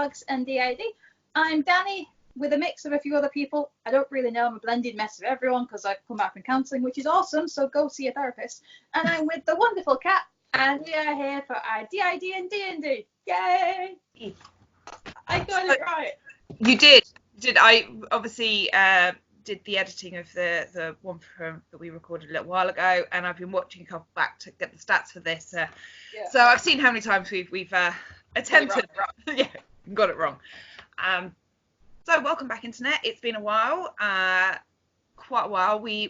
Dogs and DID. I'm Danny with a mix of a few other people. I don't really know. I'm a blended mess of everyone because I've come back from counselling, which is awesome, so go see a therapist. And I'm with the wonderful Kat, and we are here for our DiDnDnD. Yay! I got it right. You did. I obviously did the editing of the one that we recorded a little while ago, and I've been watching a couple back to get the stats for this. So I've seen how many times we've attempted. Yeah, got it wrong. So welcome back, internet. It's been a while, quite a while. We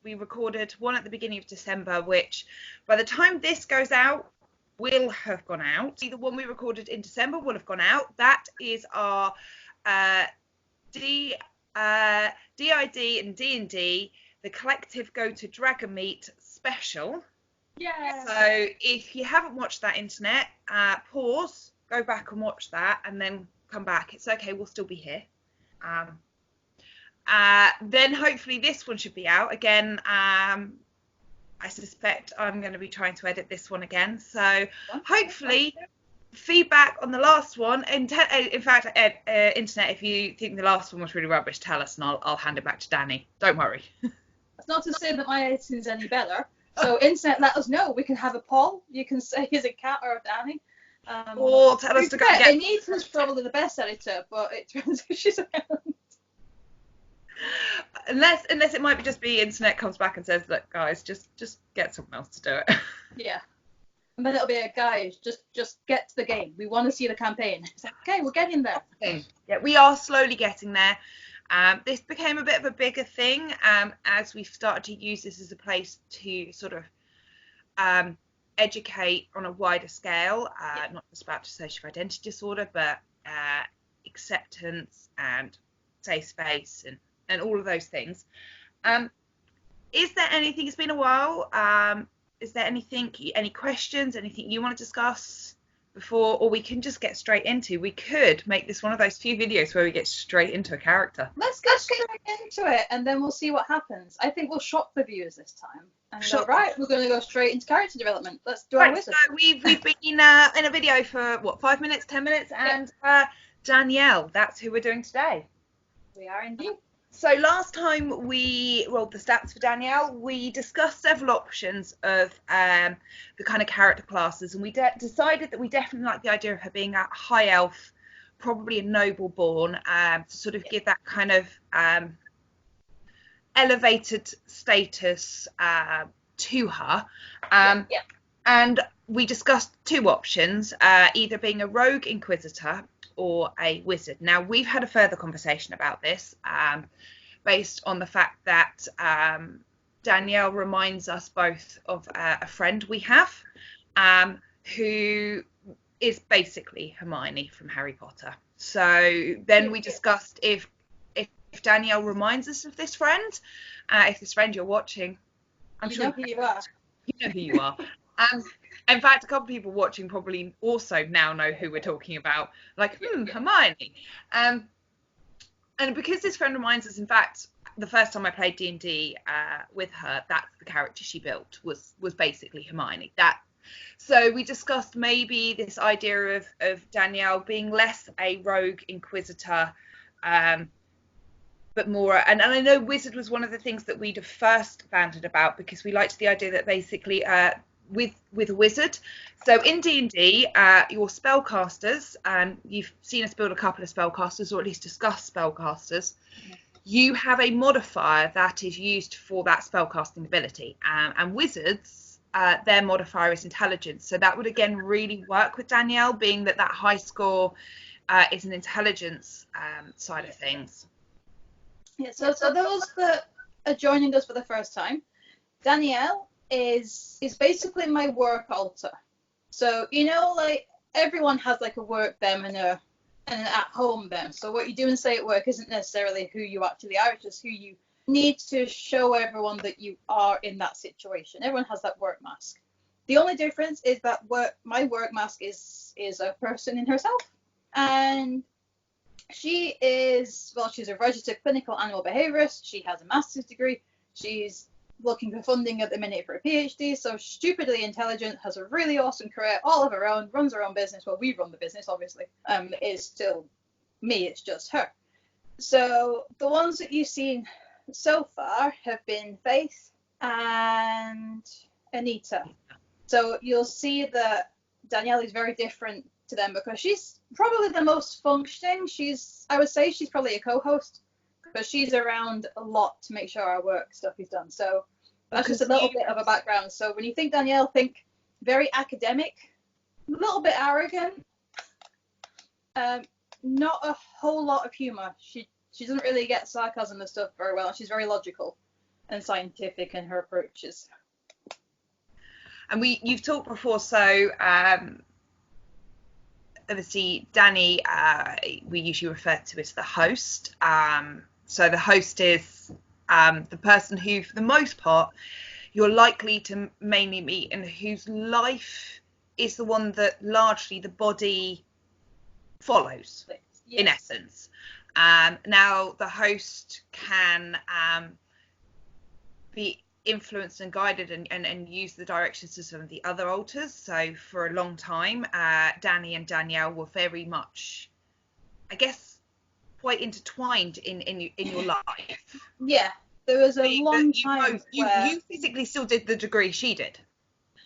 recorded one at the beginning of December, which by the time this goes out will have gone out. The one we recorded in December will have gone out. That is our DID and D&D, the collective go to Dragon Meet special. Yeah. So if you haven't watched that, internet, pause, go back and watch that, and then come back. It's okay, we'll still be here. Then hopefully this one should be out again. I suspect I'm going to be trying to edit this one again. So hopefully feedback on the last one. In fact, internet, if you think the last one was really rubbish, tell us and I'll hand it back to Danny. Don't worry. That's not to say that my editing is any better. So internet, let us know. We can have a poll. You can say, is it Kat or Danny? Or tell us to go get... Anita's probably the best editor, but it turns out she's around. Unless it might just be internet comes back and says, look, guys, just get someone else to do it. Yeah. And then it'll be guys, just get to the game. We want to see the campaign. It's like, okay, we're getting there. Okay. Yeah, we are slowly getting there. This became a bit of a bigger thing as we've started to use this as a place to sort of educate on a wider scale, not just about dissociative identity disorder, but acceptance and safe space and all of those things. Is there anything, it's been a while, is there anything, any questions, anything you want to discuss before, or we can just get straight into? We could make this one of those few videos where we get straight into a character. Let's get straight into it, and then we'll see what happens. I think we'll shock the viewers this time. And right, we're going to go straight into character development. Let's do our wizard. So we've been in a video for, 5 minutes, 10 minutes, and Danielle, that's who we're doing today. We are indeed. So last time we rolled the stats for Danielle, we discussed several options of the kind of character classes, and we decided that we definitely like the idea of her being a high elf, probably a noble born, to sort of give that kind of elevated status to her. And we discussed two options, either being a rogue inquisitor or a wizard. Now, we've had a further conversation about this based on the fact that Danielle reminds us both of a friend we have who is basically Hermione from Harry Potter. So then we discussed if Danielle reminds us of this friend, if this friend you're watching, I'm sure know who you are. You know who you are. In fact, a couple of people watching probably also now know who we're talking about. Like, Hermione. And because this friend reminds us, in fact, the first time I played D&D with her, that's the character she built, was basically Hermione. So we discussed maybe this idea of Danielle being less a rogue inquisitor, but more, and I know wizard was one of the things that we'd have first banded about, because we liked the idea that basically with a wizard, so in D&D, your spellcasters, and you've seen us build a couple of spellcasters, or at least discuss spellcasters, you have a modifier that is used for that spellcasting ability, and wizards, their modifier is intelligence. So that would again really work with Danielle, being that high score is an intelligence side of things. Yeah, so those that are joining us for the first time, Danielle is basically my work alter. So, like everyone has like a work them and an at home them. So what you do and say at work isn't necessarily who you actually are, it's just who you need to show everyone that you are in that situation. Everyone has that work mask. The only difference is that my work mask is a person in herself. And she's a registered clinical animal behaviorist. She has a master's degree. She's looking for funding at the minute for a PhD, so stupidly intelligent, has a really awesome career all of her own, runs her own business. Well, we run the business, obviously. It's still me, it's just her. So the ones that you've seen so far have been Faith and Anita. So you'll see that Danielle is very different to them because she's probably the most functioning. I would say she's probably a co-host, but she's around a lot to make sure our work stuff is done. So that's just a little bit of a background. So when you think Danielle, think very academic, a little bit arrogant, not a whole lot of humor. She doesn't really get sarcasm and stuff very well. She's very logical and scientific in her approaches. And you've talked before, so obviously Danny, we usually refer to as the host. So the host is the person who, for the most part, you're likely to mainly meet and whose life is the one that largely the body follows, in essence. Now, the host can be influenced and guided and use the directions of some of the other alters. So for a long time, Danny and Danielle were very much, I guess, quite intertwined in your life. Yeah, there was a long time where you physically still did the degree she did.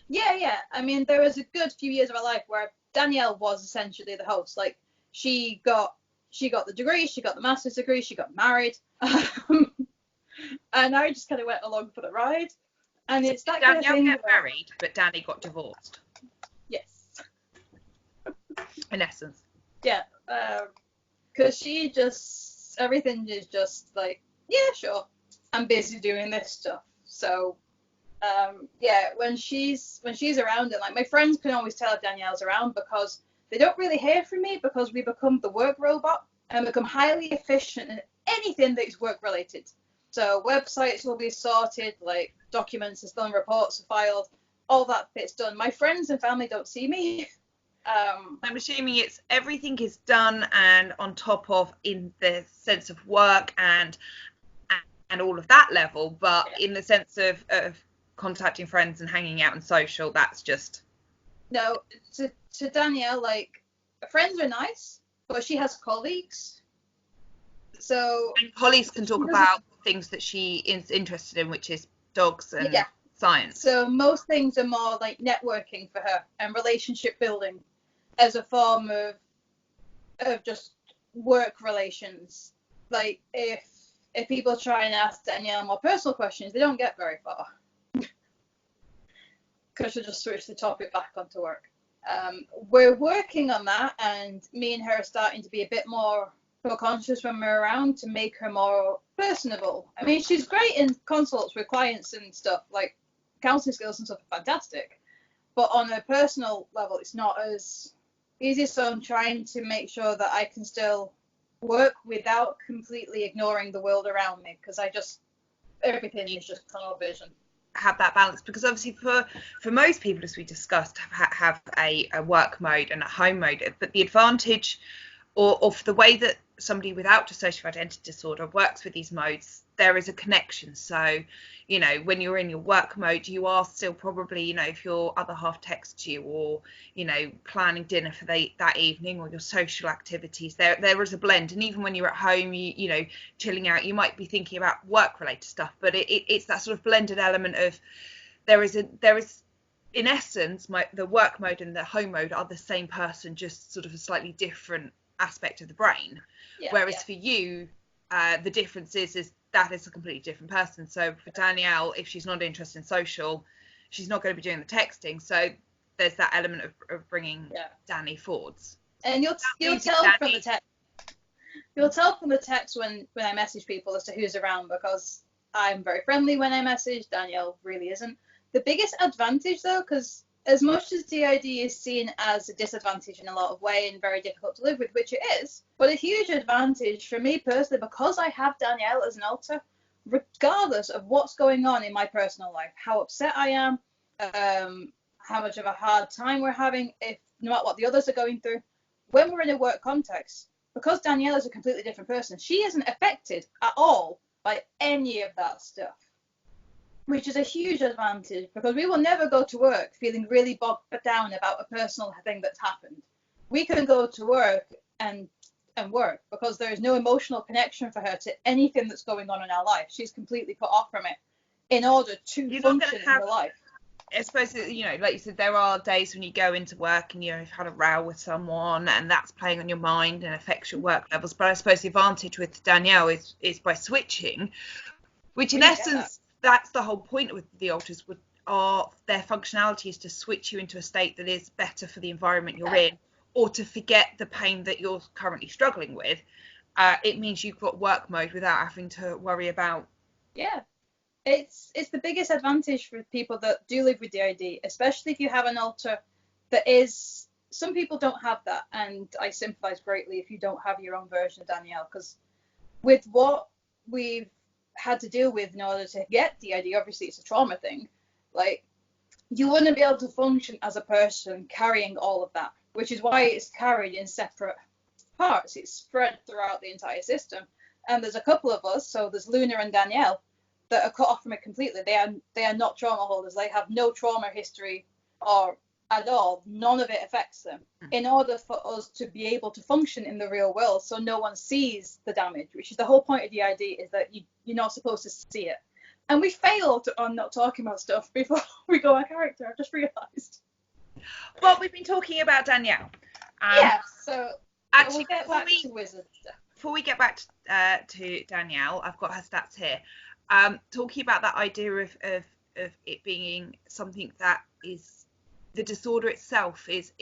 Yeah. I mean, there was a good few years of her life where Danielle was essentially the host. Like, she got the degree, she got the master's degree, she got married, and I just kind of went along for the ride. And it's that Danielle kind of thing. Got married, but Danny got divorced. Yes. In essence. Yeah. Because everything is just like, yeah, sure, I'm busy doing this stuff. So, when she's around, and like my friends can always tell if Danielle's around because they don't really hear from me because we become the work robot and become highly efficient in anything that is work related. So websites will be sorted, like documents are done, reports are filed, all that bit's done. My friends and family don't see me. I'm assuming it's everything is done and on top of in the sense of work and all of that level, but in the sense of contacting friends and hanging out and social, that's just... No, to Danielle, like, friends are nice, but she has colleagues. So... And colleagues can talk about things that she is interested in, which is dogs and science. So most things are more like networking for her and relationship building as a form of just work relations. Like, if people try and ask Danielle more personal questions, they don't get very far. Because she'll just switch the topic back onto work. We're working on that, and me and her are starting to be a bit more conscious when we're around to make her more personable. I mean, she's great in consults with clients and stuff, like counseling skills and stuff are fantastic. But on a personal level, it's not as easy, so I'm trying to make sure that I can still work without completely ignoring the world around me, because everything is just tunnel vision. Have that balance, because obviously for most people, as we discussed, have a work mode and a home mode, but the advantage or for the way that somebody without dissociative identity disorder works with these modes, there is a connection. So, you know, when you're in your work mode, you are still probably, you know, if your other half texts you or, you know, planning dinner for that evening or your social activities, there is a blend. And even when you're at home, you know, chilling out, you might be thinking about work related stuff, but it's that sort of blended element of there is in essence, the work mode and the home mode are the same person, just sort of a slightly different aspect of the brain. Whereas for you, the difference is that is a completely different person. So for Danielle, if she's not interested in social, she's not going to be doing the texting. So there's that element of bringing Danny forwards. And you'll tell from the text. You'll tell from the text when I message people as to who's around, because I'm very friendly when I message. Danielle really isn't. The biggest advantage, though, because as much as DID is seen as a disadvantage in a lot of ways and very difficult to live with, which it is, but a huge advantage for me personally, because I have Danielle as an alter, regardless of what's going on in my personal life, how upset I am, how much of a hard time we're having, no matter what the others are going through, when we're in a work context, because Danielle is a completely different person, she isn't affected at all by any of that stuff. which is a huge advantage because we will never go to work feeling really bogged down about a personal thing that's happened. We can go to work and work because there is no emotional connection for her to anything that's going on in our life. She's completely cut off from it in order to function in the life. I suppose, like you said, there are days when you go into work and you've had a row with someone and that's playing on your mind and affects your work levels. But I suppose the advantage with Danielle is by switching, which in essence, that's the whole point with the alters, their functionality is to switch you into a state that is better for the environment you're in, or to forget the pain that you're currently struggling with. It means you've got work mode without having to worry about. Yeah. It's the biggest advantage for people that do live with DID, especially if you have an alter that is, some people don't have that, and I sympathize greatly if you don't have your own version of Danielle, because with what we've had to deal with in order to get DID, obviously it's a trauma thing, like, you wouldn't be able to function as a person carrying all of that, which is why it's carried in separate parts. It's spread throughout the entire system, and there's a couple of us, so there's Luna and Danielle, that are cut off from it completely. They are not trauma holders. They have no trauma history or at all. None of it affects them. In order for us to be able to function in the real world, so no one sees the damage, which is the whole point of DID, is that you're not supposed to see it. And we failed on not talking about stuff before we go our character. I've just realised. Well, we've been talking about Danielle. So actually, we'll get back to wizards. Before we get back to Danielle, I've got her stats here. Talking about that idea of it being something that is, the disorder itself is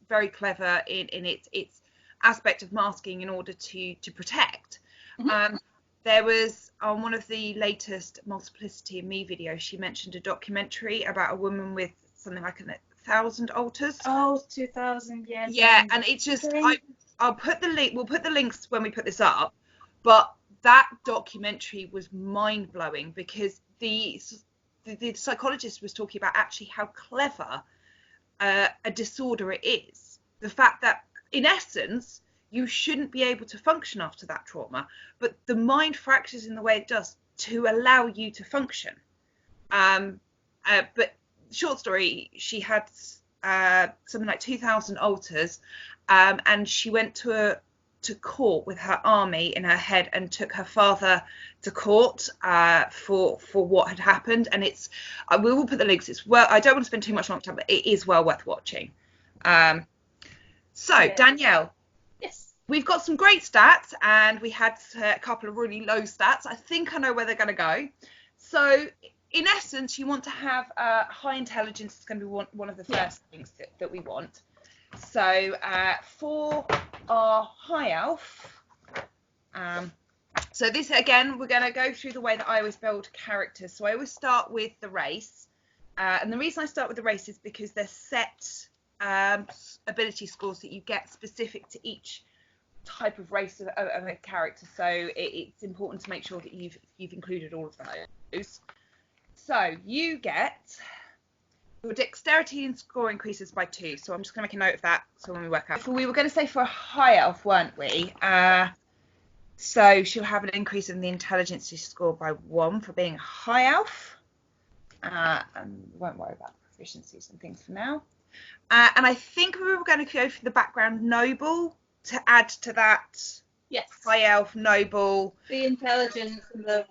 very clever in its aspect of masking in order to protect. Mm-hmm. There was, on one of the latest Multiplicity in Me videos, she mentioned a documentary about a woman with something like 1,000 alters. Oh, 2,000, yeah. Yeah, and it's just, I'll put the link, we'll put the links when we put this up, but that documentary was mind-blowing because the psychologist was talking about actually how clever a disorder it is. The fact that, in essence, you shouldn't be able to function after that trauma, but the mind fractures in the way it does to allow you to function. But short story, she had something like 2,000 alters, and she went to court with her army in her head and took her father to court for what had happened. And it's, we will put the links. It's, well, I don't want to spend too much long time, but it is well worth watching. Danielle, yes, we've got some great stats and we had a couple of really low stats. I think I know where they're going to go. So in essence, you want to have high intelligence. It's going to be one of the first things that we want. So for our high elf, so this again, we're going to go through the way that I always build characters. So I always start with the race, and the reason I start with the race is because they're set ability scores that you get specific to each type of race of a character. So it's important to make sure that you've included all of those. So you get, your dexterity and score increases by 2. So I'm just going to make a note of that. So when we work out, we were going to say for a high elf, weren't we? So she'll have an increase in the intelligence score by 1 for being a high elf. And we won't worry about proficiencies and things for now. And I think we were going to go for the background noble to add to that. Yes. High elf, noble. The intelligence and the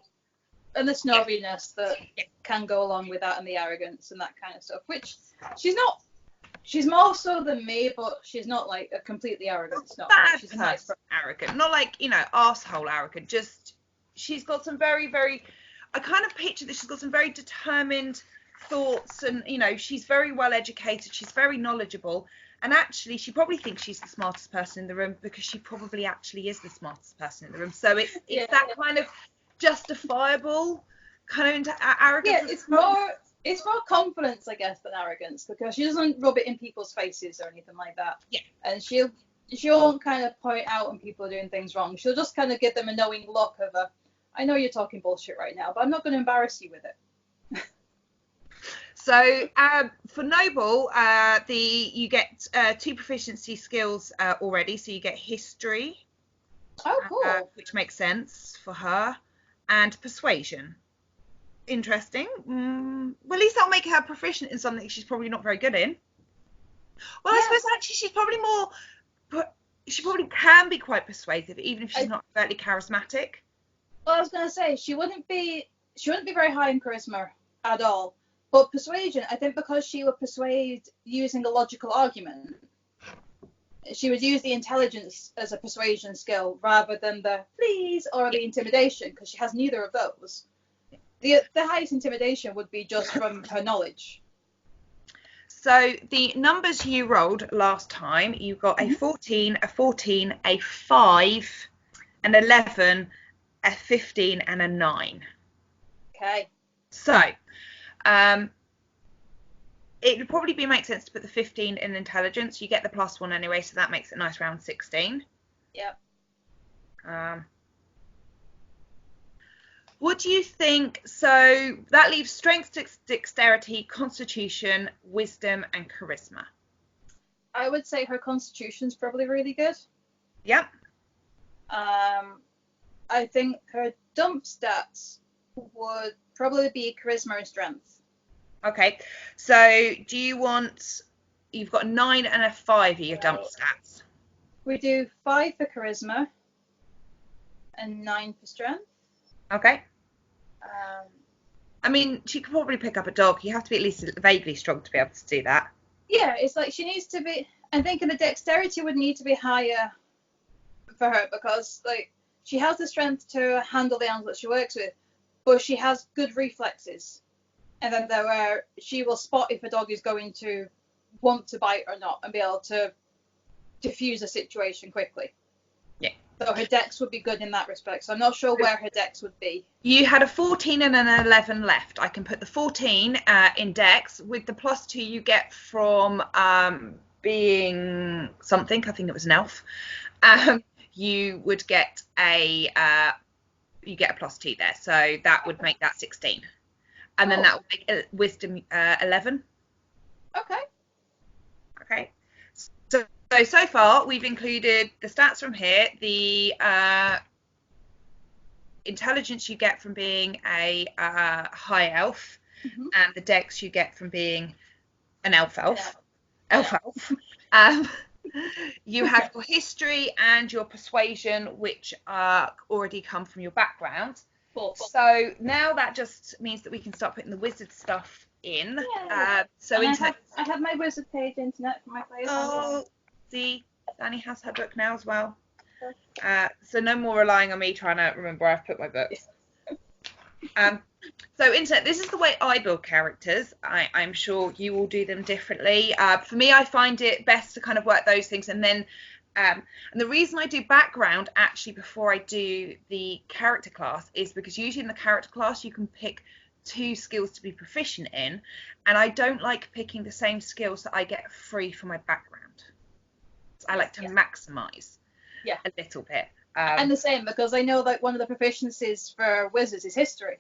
snobbiness that can go along with that, and the arrogance and that kind of stuff, which she's more so than me, but she's not like a completely arrogant snob. She's a nice arrogant, not like, arsehole arrogant, just she's got some very, very, I kind of picture that she's got some very determined thoughts, and she's very well educated, she's very knowledgeable, and actually she probably thinks she's the smartest person in the room because she probably actually is the smartest person in the room. So it's that kind of justifiable kind of into arrogance. Yeah, it's more confidence, I guess, than arrogance, because she doesn't rub it in people's faces or anything like that. Yeah. And she won't kind of point out when people are doing things wrong. She'll just kind of give them a knowing look of I know you're talking bullshit right now, but I'm not going to embarrass you with it. So for noble, you get 2 proficiency skills already. So you get history. Oh, cool. Which makes sense for her. And persuasion. Interesting. Well, at least that'll make her proficient in something she's probably not very good in. Well, I suppose actually she probably can be quite persuasive, even if she's not overtly charismatic. Well, I was going to say she wouldn't be very high in charisma at all. But persuasion, I think, because she would persuade using a logical argument, she would use the intelligence as a persuasion skill rather than the please or the intimidation, because she has neither of those. The highest intimidation would be just from her knowledge. So the numbers you rolled last time, you got a 14, a 14, a 5, an 11, a 15, and a 9. Okay. So it would probably make sense to put the 15 in intelligence. You get the +1 anyway, so that makes it a nice round 16. Yep. What do you think? So that leaves strength, dexterity, constitution, wisdom, and charisma. I would say her constitution's probably really good. Yep. I think her dump stats would probably be charisma and strength. Okay. So do you want... You've got 9 and a 5 of your dump stats. We do 5 for charisma and 9 for strength. Okay. I mean, she could probably pick up a dog. You have to be at least vaguely strong to be able to do that. Yeah, it's like she needs to be... I'm thinking the dexterity would need to be higher for her, because like she has the strength to handle the animals that she works with, but she has good reflexes. And then where she will spot if a dog is going to want to bite or not and be able to diffuse a situation quickly. Yeah. So her dex would be good in that respect. So I'm not sure where her dex would be. You had a 14 and an 11 left. I can put the 14 in dex with the +2 you get from being something. I think it was an elf. You would get a +2 there. So that would make that 16. And then that would make wisdom 11. Okay. So far we've included the stats from here, the intelligence you get from being a high elf, and the dex you get from being an elf. You have your history and your persuasion, which already come from your background. Cool. So now that just means that we can start putting the wizard stuff in. Yeah. Internet. I have my wizard page internet for my players. Oh, see, Danny has her book now as well. So no more relying on me trying to remember where I've put my books. So internet, this is the way I build characters. I'm sure you will do them differently. For me, I find it best to kind of work those things, and then and the reason I do background actually before I do the character class is because usually in the character class you can pick 2 skills to be proficient in, and I don't like picking the same skills that I get free for my background. So I like to maximize a little bit. And the same, because I know that one of the proficiencies for wizards is history.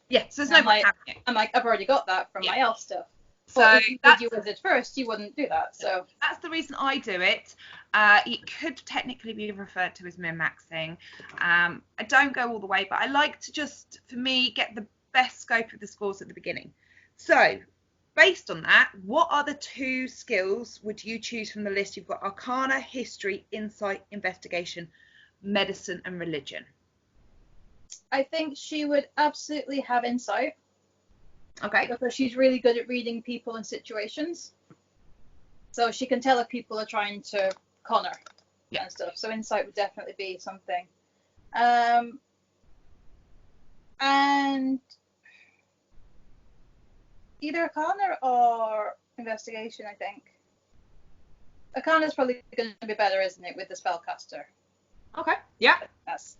Yeah, so there's no point having it. I'm like, I've already got that from my elf stuff. So if you did your wizard first, you wouldn't do that. So that's the reason I do it. It could technically be referred to as min-maxing. I don't go all the way, but I like to just, for me, get the best scope of the scores at the beginning. So based on that, what are the 2 skills would you choose from the list? You've got Arcana, History, Insight, Investigation, Medicine, and Religion. I think she would absolutely have Insight. Okay. Because she's really good at reading people and situations. So she can tell if people are trying to con her and stuff. So Insight would definitely be something. And either Arcana or Investigation, I think. Arcana's probably going to be better, isn't it, with the spellcaster? Okay. Yeah. Yes.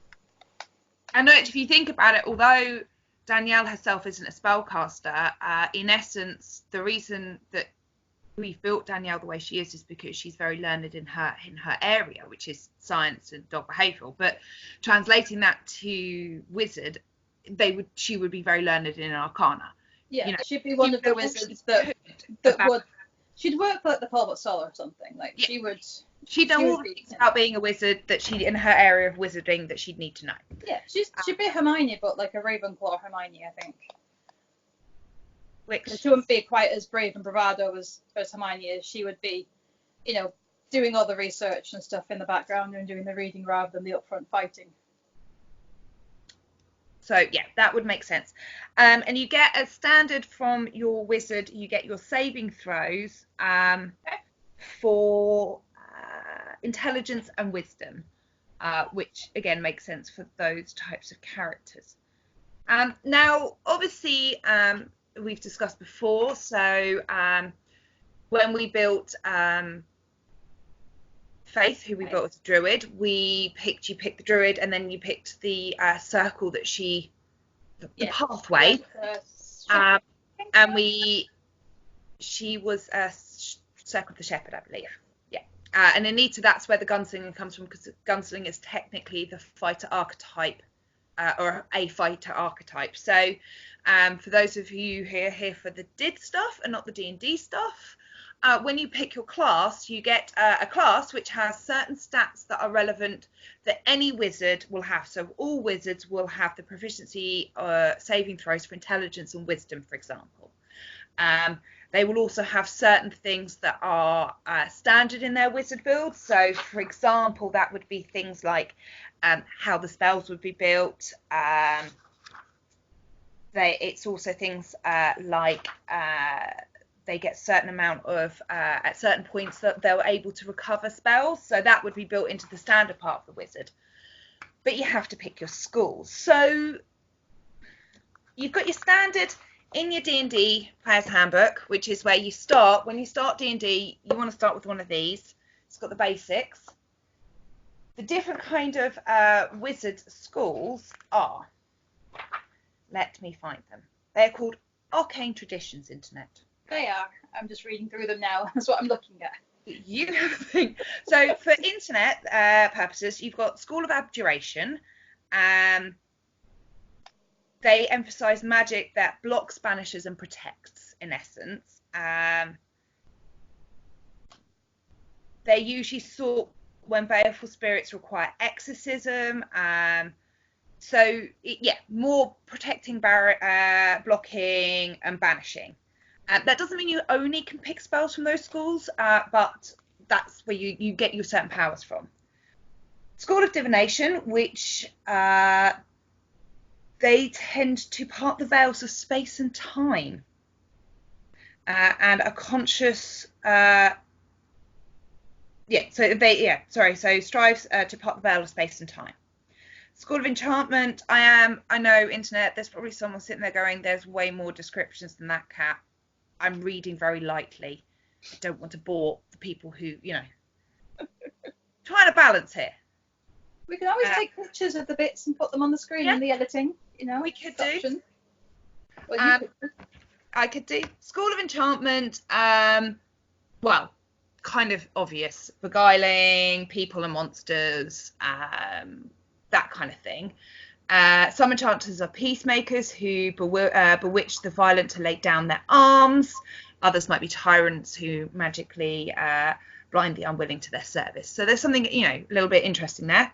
And if you think about it, although Danielle herself isn't a spellcaster, in essence, the reason that we've built Danielle the way she is because she's very learned in her area, which is science and dog behavioural. But translating that to wizard, she would be very learned in Arcana. Yeah, she'd be one of the wizards that would. She'd work like the Talbot Sol or something. Like she would. She'd know all the things about being a wizard that she, in her area of wizarding, that she'd need to know. Yeah, she'd be Hermione, but like a Ravenclaw Hermione, I think. Which she wouldn't be quite as brave and bravado as Hermione is. She would be, you know, doing all the research and stuff in the background and doing the reading rather than the upfront fighting. So yeah, that would make sense. And you get a standard from your wizard. You get your saving throws for intelligence and wisdom, which again makes sense for those types of characters. Now, obviously, we've discussed before. So when we built Faith, who we built as a druid, you picked the druid, and then you picked the circle that the pathway, and she was circle of the shepherd, I believe. Yeah, and Anita, that's where the gunslinger comes from, because gunslinger is technically the fighter archetype, or a fighter archetype. So, for those of you who are here for the DID stuff and not the D&D stuff. When you pick your class, you get a class which has certain stats that are relevant that any wizard will have. So all wizards will have the proficiency saving throws for intelligence and wisdom, for example. They will also have certain things that are standard in their wizard build. So, for example, that would be things like how the spells would be built. It's also things like... they get a certain amount of, at certain points, that they're able to recover spells. So that would be built into the standard part of the wizard. But you have to pick your schools. So you've got your standard in your D&D Player's Handbook, which is where you start. When you start D&D, you want to start with one of these. It's got the basics. The different kind of wizard schools are, let me find them. They're called Arcane Traditions, Internet. They are. I'm just reading through them now. That's what I'm looking at. You have a thing. So for internet purposes, you've got School of Abjuration. They emphasize magic that blocks, banishes, and protects, in essence. They usually sort when baleful spirits require exorcism. More protecting, blocking, and banishing. That doesn't mean you only can pick spells from those schools, but that's where you get your certain powers from. School of Divination, which they tend to part the veils of space and time, and are conscious. So strives to part the veil of space and time. School of Enchantment. I know, internet. There's probably someone sitting there going, "There's way more descriptions than that, Cat." I'm reading very lightly. I don't want to bore the people who, trying to balance here. We can always take pictures of the bits and put them on the screen in the editing, We could do. Well, I could do. School of Enchantment, kind of obvious. Beguiling, people and monsters, that kind of thing. Some enchanters are peacemakers who bewitch the violent to lay down their arms. Others might be tyrants who magically blind the unwilling to their service. So there's something, a little bit interesting there.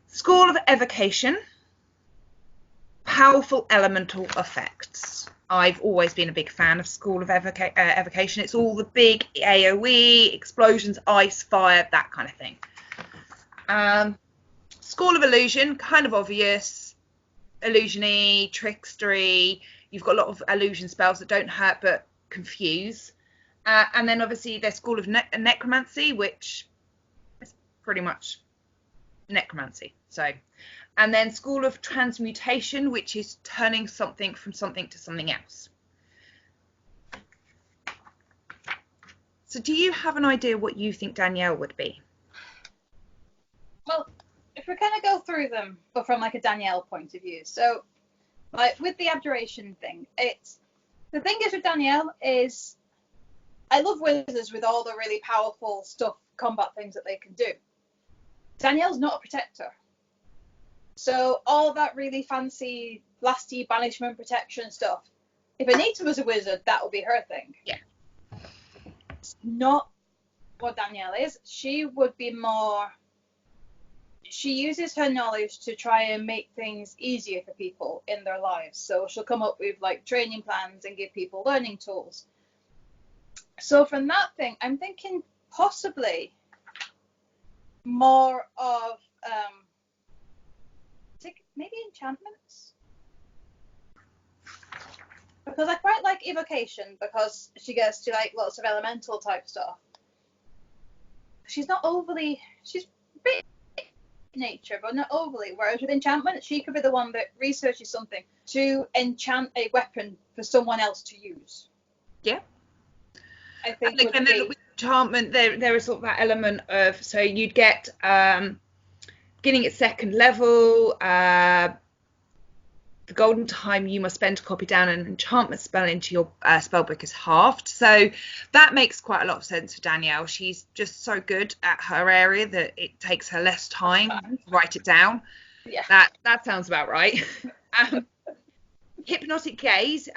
School of Evocation. Powerful elemental effects. I've always been a big fan of School of Evocation. It's all the big AoE, explosions, ice, fire, that kind of thing. School of Illusion, kind of obvious. Illusion-y, trickstery. You've got a lot of illusion spells that don't hurt but confuse. And then obviously there's School of Necromancy, which is pretty much necromancy. And then School of Transmutation, which is turning something from something to something else. So do you have an idea what you think Danielle would be? Well, if we're going to go through them, but from a Danielle point of view. So, with the abjuration thing, the thing is with Danielle is I love wizards with all the really powerful stuff, combat things that they can do. Danielle's not a protector. So all that really fancy lasty banishment protection stuff, if Anita was a wizard, that would be her thing. Yeah. It's not what Danielle is. She would be more... she uses her knowledge to try and make things easier for people in their lives. So she'll come up with like training plans and give people learning tools. So from that thing, I'm thinking possibly more of maybe enchantments. Because I quite like evocation, because she gets to like lots of elemental type stuff. She's a bit nature, but not overly. Whereas with enchantment, she could be the one that researches something to enchant a weapon for someone else to use. Yeah. I think. And then with enchantment, there is sort of that element of, so you'd get beginning at second level, the golden time you must spend to copy down an enchantment spell into your spellbook is halved. So that makes quite a lot of sense for Danielle. She's just so good at her area that it takes her less time to write it down. Yeah. That sounds about right. Hypnotic gaze.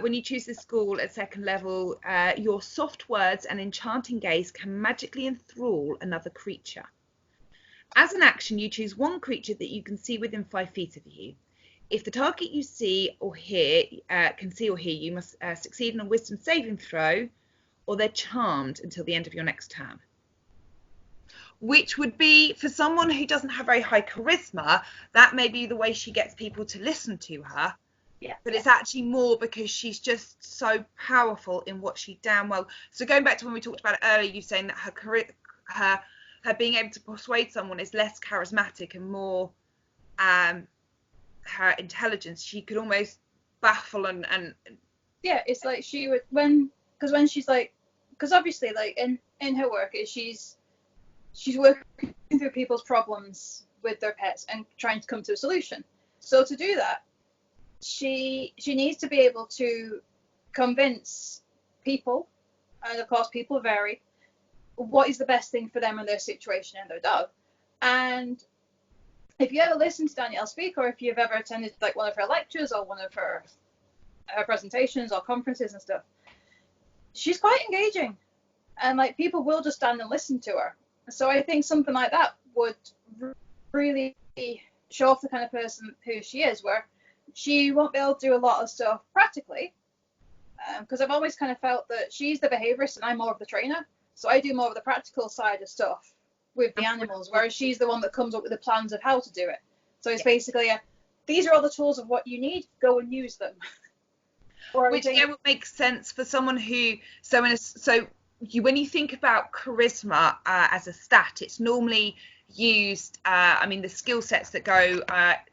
When you choose this school at second level, your soft words and enchanting gaze can magically enthrall another creature. As an action, you choose one creature that you can see within 5 feet of you. If the target you see or hear can see or hear you, must succeed in a wisdom saving throw, or they're charmed until the end of your next turn. Which would be, for someone who doesn't have very high charisma, that may be the way she gets people to listen to her. Yeah. But it's actually more because she's just so powerful in what she damn well. So going back to when we talked about it earlier, you saying that her being able to persuade someone is less charismatic and more her intelligence. She could almost baffle and yeah, it's like she would when she's like, because obviously like in her work she's working through people's problems with their pets and trying to come to a solution. So to do that, she needs to be able to convince people, and of course people vary, what is the best thing for them and their situation and their dog. And if you ever listen to Danielle speak, or if you've ever attended like one of her lectures or one of her presentations or conferences and stuff, she's quite engaging, and like people will just stand and listen to her. So I think something like that would really show off the kind of person who she is, where she won't be able to do a lot of stuff practically, because I've always kind of felt that she's the behaviorist and I'm more of the trainer, so I do more of the practical side of stuff with the animals, whereas she's the one that comes up with the plans of how to do it. So it's basically these are all the tools of what you need, go and use them. Which would make sense for someone who, when you think about charisma as a stat, it's normally used, the skill sets that go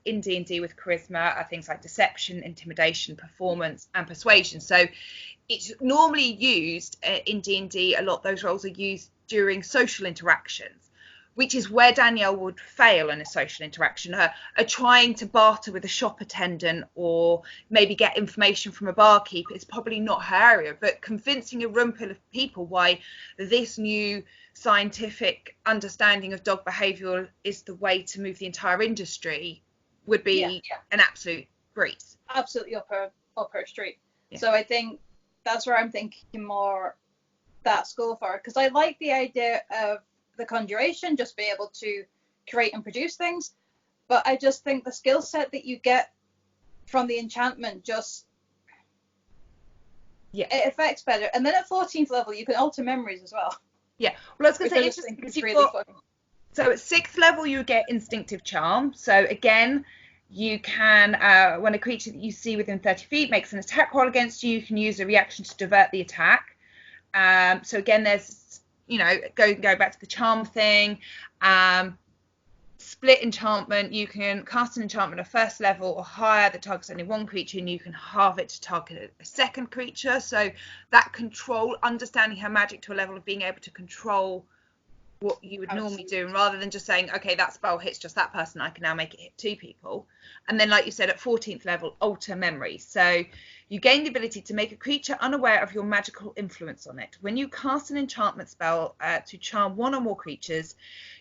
in D&D with charisma are things like deception, intimidation, performance, and persuasion. So it's normally used in D&D, a lot. Those roles are used during social interactions, which is where Danielle would fail in a social interaction. Her trying to barter with a shop attendant or maybe get information from a barkeep is probably not her area, but convincing a room full of people why this new scientific understanding of dog behavior is the way to move the entire industry would be an absolute breeze. Absolutely up her street. Yeah. So I think that's where I'm thinking more that school for her, because I like the idea of the conjuration, just be able to create and produce things, but I just think the skill set that you get from the enchantment it affects better. And then at 14th level you can alter memories as well. Well, I was going to say, it's really fun. So at 6th level you get instinctive charm. So again, you can when a creature that you see within 30 feet makes an attack roll against you, you can use a reaction to divert the attack. So again, there's go back to the charm thing. Split enchantment, you can cast an enchantment at 1st level or higher that targets only one creature, and you can halve it to target a 2nd creature. So that control, understanding her magic to a level of being able to control what you would normally do, and rather than just saying, okay, that spell hits just that person, I can now make it hit 2 people. And then, like you said, at 14th level, alter memories. So you gain the ability to make a creature unaware of your magical influence on it. When you cast an enchantment spell to charm one or more creatures,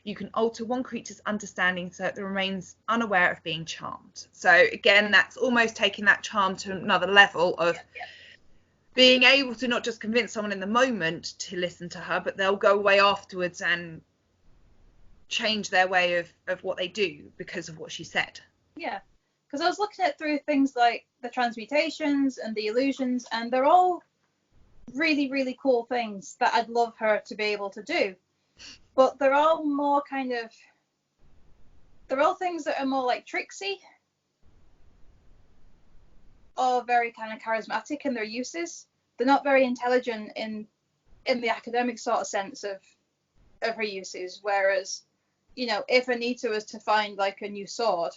you can alter one creature's understanding so that it remains unaware of being charmed. So again, that's almost taking that charm to another level of being able to not just convince someone in the moment to listen to her, but they'll go away afterwards and change their way of what they do because of what she said. Yeah, because I was looking at through things like the transmutations and the illusions, and they're all really, really cool things that I'd love her to be able to do. But they're all more kind of, they're all things that are more like tricksy or very kind of charismatic in their uses. They're not very intelligent in the academic sort of sense of her uses. Whereas, you know, if Anita was to find like a new sword,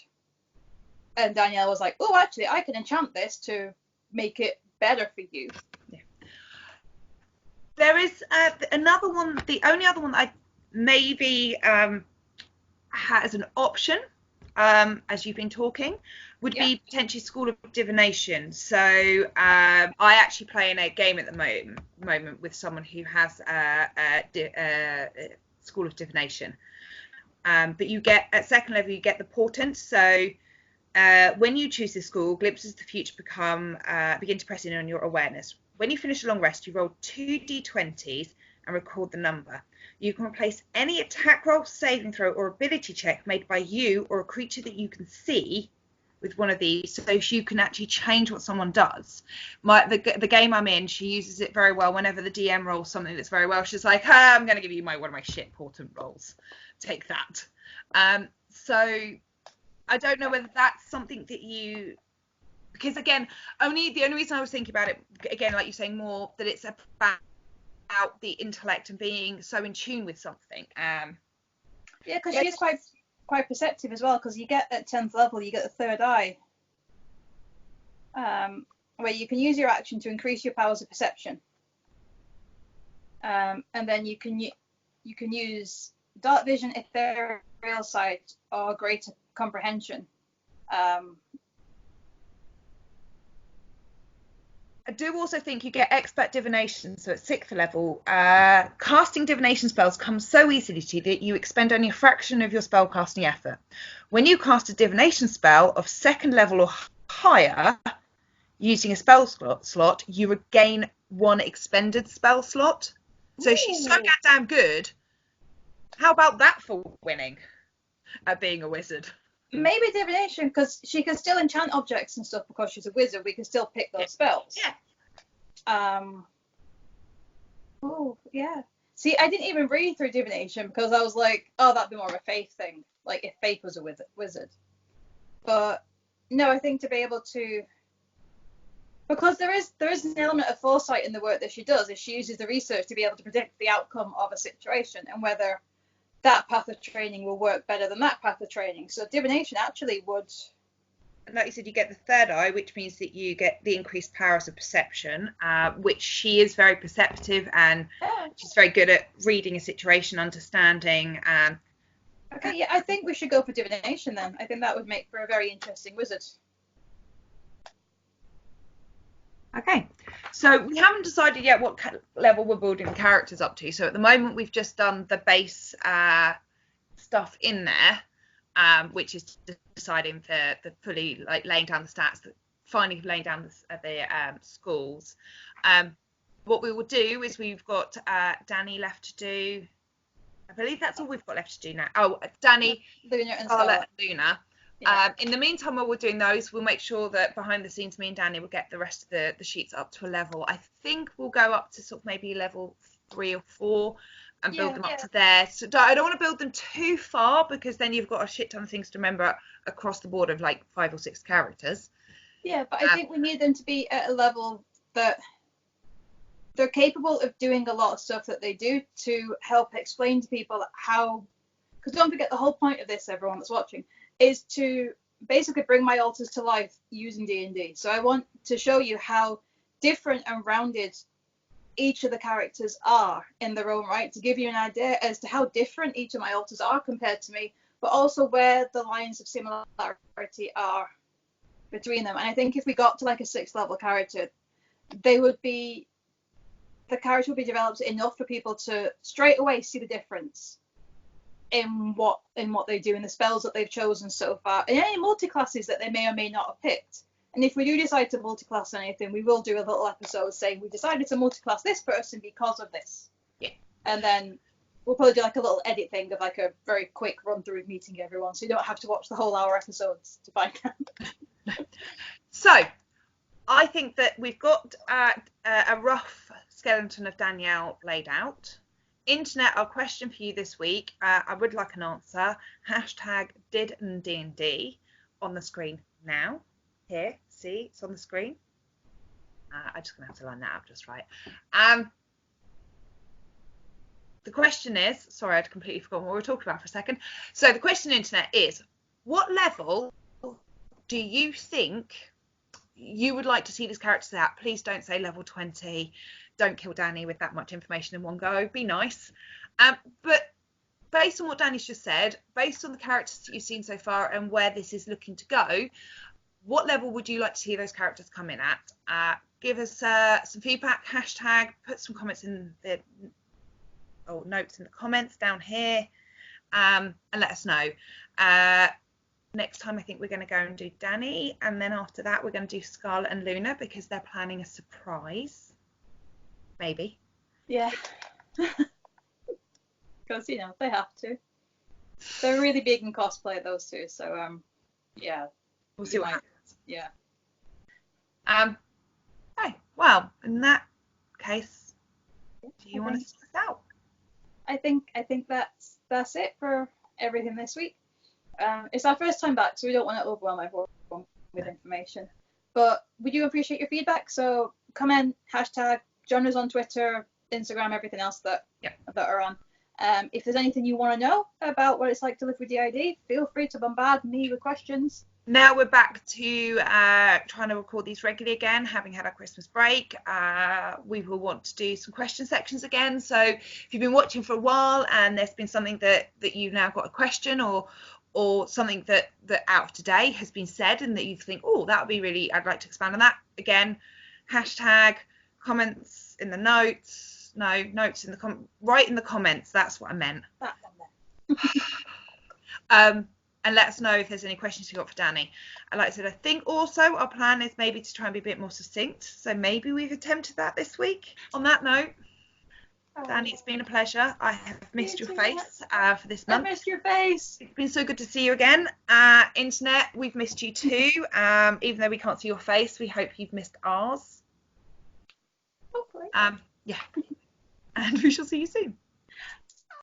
and Danielle was like, oh, actually, I can enchant this to make it better for you. Yeah. There is another one. The only other one that I maybe has an option, as you've been talking, would be potentially School of Divination. So I actually play in a game at the moment with someone who has School of Divination. But you get, at second level, you get the portent. So when you choose this school, glimpses of the future begin to press in on your awareness. When you finish a long rest, you roll 2 d20s and record the number. You can replace any attack roll, saving throw, or ability check made by you or a creature that you can see with one of these, so you can actually change what someone does. The game I'm in, she uses it very well. Whenever the DM rolls something that's very well, she's like, I'm going to give you one of my shit portent rolls. Take that. So I don't know whether that's something that you... Because, again, the only reason I was thinking about it, again, like you're saying, more that it's about the intellect and being so in tune with something. Yeah, because she is quite perceptive as well, because you get at 10th level, you get the third eye, where you can use your action to increase your powers of perception. And then you can use dark vision, ethereal sight, or greater comprehension. I do also think you get expert divination, so at 6th level, casting divination spells comes so easily to you that you expend only a fraction of your spell casting effort. When you cast a divination spell of 2nd level or higher, using a spell slot, you regain 1 expended spell slot. So she's so goddamn good. How about that for winning at being a wizard? Maybe divination, because she can still enchant objects and stuff because she's a wizard. We can still pick those spells. Yeah. Oh, yeah. See, I didn't even read through divination because I was like, oh, that'd be more of a Faith thing. Like if Faith was a wizard. But no, I think to be able to, because there is an element of foresight in the work that she does. If she uses the research to be able to predict the outcome of a situation and whether that path of training will work better than that path of training. So divination actually would... And like you said, you get the third eye, which means that you get the increased powers of perception, which she is very perceptive, and she's very good at reading a situation, understanding. Okay, yeah, I think we should go for divination then. I think that would make for a very interesting wizard. Okay, so we haven't decided yet what level we're building the characters up to. So at the moment, we've just done the base stuff in there, which is deciding for the fully like laying down the stats, finally laying down the schools. What we will do is we've got Danny left to do. I believe that's all we've got left to do now. Oh, Danny, Luna and Scarlett, and Luna. Yeah. In the meantime, while we're doing those, we'll make sure that behind the scenes, me and Danny will get the rest of the sheets up to a level. I think we'll go up to sort of maybe level 3 or 4 and build them up to there. So I don't want to build them too far because then you've got a shit ton of things to remember across the board of like 5 or 6 characters. Yeah, but I think we need them to be at a level that they're capable of doing a lot of stuff that they do to help explain to people how, because don't forget the whole point of this, everyone that's watching, is to basically bring my alters to life using D&D. So I want to show you how different and rounded each of the characters are in their own right, to give you an idea as to how different each of my alters are compared to me, but also where the lines of similarity are between them. And I think if we got to like a 6th level character, the character would be developed enough for people to straight away see the difference in what they do in the spells that they've chosen so far, and any multi-classes that they may or may not have picked. And if we do decide to multi-class anything, we will do a little episode saying we decided to multi-class this person because of this. Yeah. And then we'll probably do like a little edit thing of like a very quick run through of meeting everyone, so you don't have to watch the whole hour episodes to find out. So I think that we've got a rough skeleton of Danielle laid out. Internet, our question for you this week, I would like an answer. Hashtag DiDnDnD on the screen now. Here, see, it's on the screen. I'm just going to have to line that up just right. The question is, sorry, I'd completely forgotten what we were talking about for a second. So the question, Internet, is what level do you think you would like to see these characters at? Please don't say level 20. Don't kill Danny with that much information in one go. Be nice. But based on what Danny's just said, based on the characters that you've seen so far and where this is looking to go, what level would you like to see those characters come in at? Give us some feedback. Hashtag, put some comments in the notes in the comments down here, and let us know. Next time I think we're going to go and do Danny, and then after that we're going to do Scarlett and Luna because they're planning a surprise. Maybe. Yeah. Because, you know, they have to. They're really big in cosplay, those two, so, yeah. We'll see what happens. Yeah. Okay, well, in that case, do you want to start out? I think that's it for everything this week. It's our first time back, so we don't want to overwhelm everyone with information. But we do appreciate your feedback, so comment, hashtag, join us on Twitter, Instagram, everything else that are on. If there's anything you want to know about what it's like to live with DID, feel free to bombard me with questions. Now we're back to trying to record these regularly again, having had our Christmas break. We will want to do some question sections again. So if you've been watching for a while and there's been something that you've now got a question or something that out of today has been said and that you think, oh, that would be really, I'd like to expand on that. Again, hashtag, comments in the notes. No, notes in the right in the comments. That's what I meant. That one there. And let us know if there's any questions you got for Danny. And like I said, I think also our plan is maybe to try and be a bit more succinct. So maybe we've attempted that this week. On that note, Danny, it's been a pleasure. I have missed your face for this month. I missed your face. It's been so good to see you again. Internet, we've missed you too. Even though we can't see your face, we hope you've missed ours. Hopefully. Yeah. And we shall see you soon.